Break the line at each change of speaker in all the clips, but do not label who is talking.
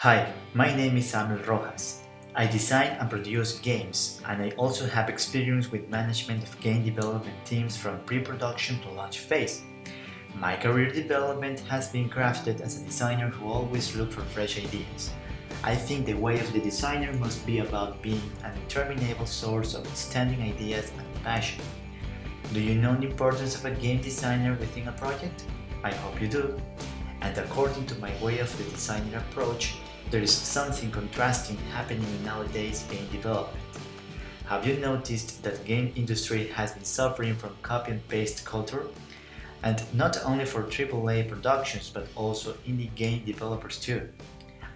Hi, my name is Samuel Rojas. I design and produce games, and I also have experience with management of game development teams from pre-production to launch phase. My career development has been crafted as a designer who always looks for fresh ideas. I think the way of the designer must be about being an interminable source of outstanding ideas and passion. Do you know the importance of a game designer within a project? I hope you do. And according to my way of the designer approach, there is something contrasting happening in nowadays game development. Have you noticed that game industry has been suffering from copy and paste culture? And not only for AAA productions but also indie game developers too.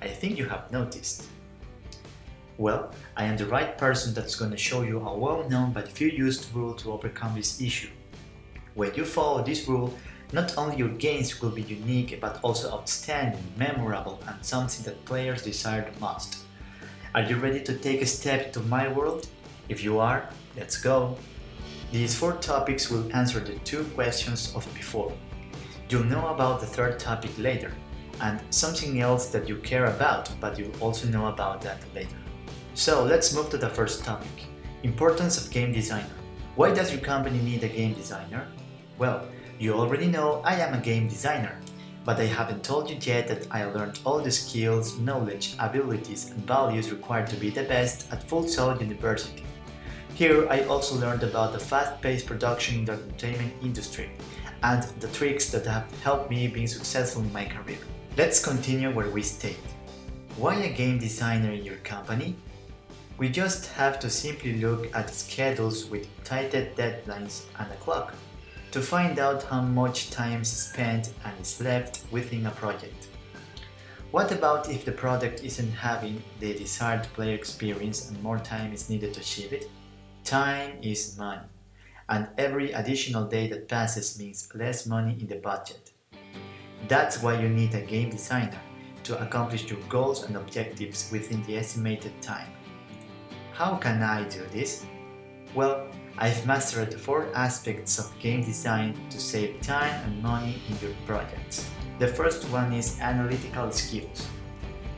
I think you have noticed. Well, I am the right person that's gonna show you a well-known but few used rule to overcome this issue. When you follow this rule, not only your games will be unique but also outstanding, memorable, and something that players desire the most. Are you ready to take a step into my world? If you are, let's go! These 4 topics will answer the 2 questions of before. You'll know about the 3rd topic later, and something else that you care about, but you'll also know about that later. So let's move to the first topic. Importance of game designer. Why does your company need a game designer? Well, you already know I am a game designer, but I haven't told you yet that I learned all the skills, knowledge, abilities, and values required to be the best at Full Sail University. Here I also learned about the fast-paced production in the entertainment industry and the tricks that have helped me being successful in my career. Let's continue where we stayed. Why a game designer in your company? We just have to simply look at schedules with tighted deadlines and a clock to find out how much time is spent and is left within a project. What about if the product isn't having the desired player experience and more time is needed to achieve it? Time is money, and every additional day that passes means less money in the budget. That's why you need a game designer to accomplish your goals and objectives within the estimated time. How can I do this? Well, I've mastered 4 aspects of game design to save time and money in your projects. The first one is analytical skills.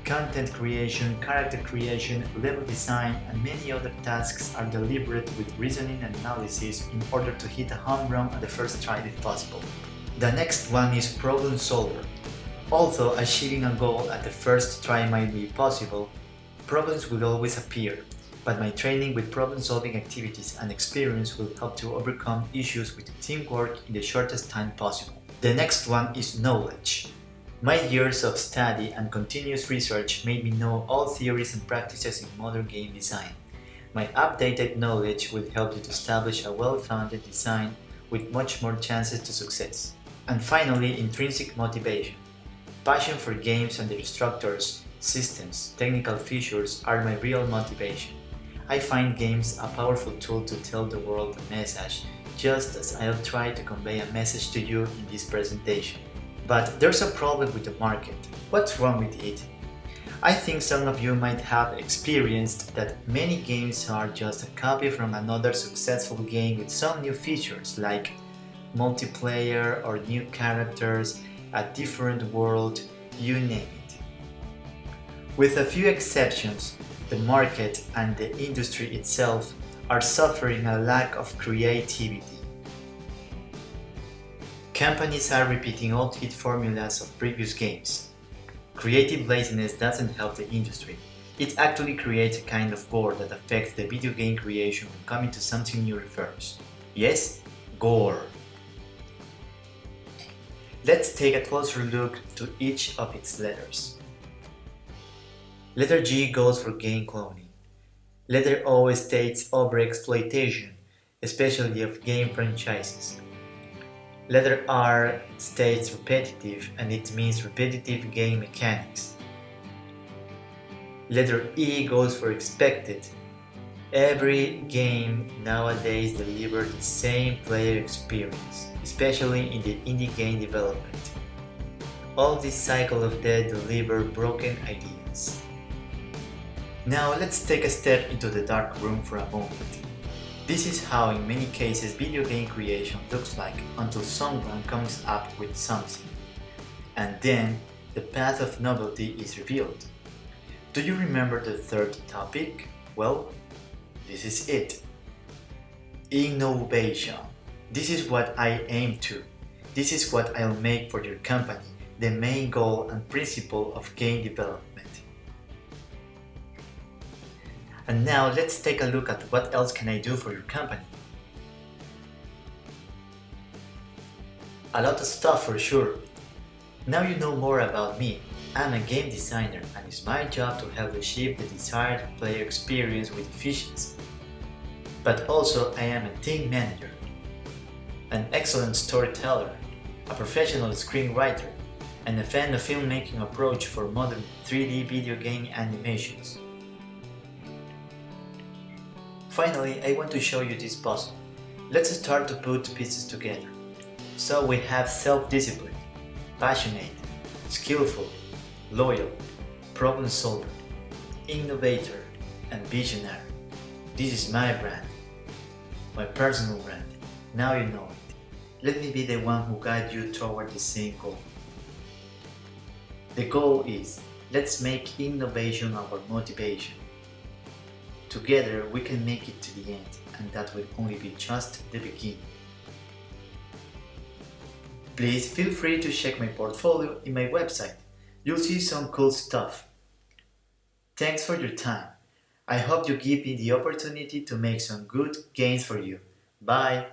Content creation, character creation, level design, and many other tasks are deliberate with reasoning and analysis in order to hit a home run at the first try if possible. The next one is problem solver. Although achieving a goal at the first try might be possible, problems will always appear. But my training with problem-solving activities and experience will help to overcome issues with teamwork in the shortest time possible. The next one is knowledge. My years of study and continuous research made me know all theories and practices in modern game design. My updated knowledge will help you to establish a well-founded design with much more chances to success. And finally, intrinsic motivation. Passion for games and their structures, systems, technical features are my real motivation. I find games a powerful tool to tell the world a message, just as I'll try to convey a message to you in this presentation. But there's a problem with the market. What's wrong with it? I think some of you might have experienced that many games are just a copy from another successful game with some new features like multiplayer or new characters, a different world, you name it. With a few exceptions, the market and the industry itself are suffering a lack of creativity. Companies are repeating old hit formulas of previous games. Creative laziness doesn't help the industry. It actually creates a kind of gore that affects the video game creation when coming to something new refers. Yes, gore. Let's take a closer look to each of its letters. Letter G goes for game cloning. Letter O states overexploitation, especially of game franchises. Letter R states repetitive, and it means repetitive game mechanics. Letter E goes for expected. Every game nowadays delivers the same player experience, especially in the indie game development. All this cycle of death deliver broken ideas. Now let's take a step into the dark room for a moment. This is how in many cases video game creation looks like until someone comes up with something. And then the path of novelty is revealed. Do you remember the third topic? Well, this is it. Innovation. This is what I aim to. This is what I'll make for your company, the main goal and principle of game development. And now let's take a look at what else can I do for your company. A lot of stuff for sure. Now you know more about me. I'm a game designer and it's my job to help achieve the desired player experience with efficiency. But also I am a team manager, an excellent storyteller, a professional screenwriter, and a fan of filmmaking approach for modern 3D video game animations. Finally, I want to show you this puzzle. Let's start to put pieces together. So we have self-discipline, passionate, skillful, loyal, problem solver, innovator, and visionary. This is my brand, my personal brand. Now you know it. Let me be the one who guides you toward the same goal. The goal is, let's make innovation our motivation. Together we can make it to the end, and that will only be just the beginning. Please feel free to check my portfolio in my website. You'll see some cool stuff. Thanks for your time. I hope you give me the opportunity to make some good games for you. Bye!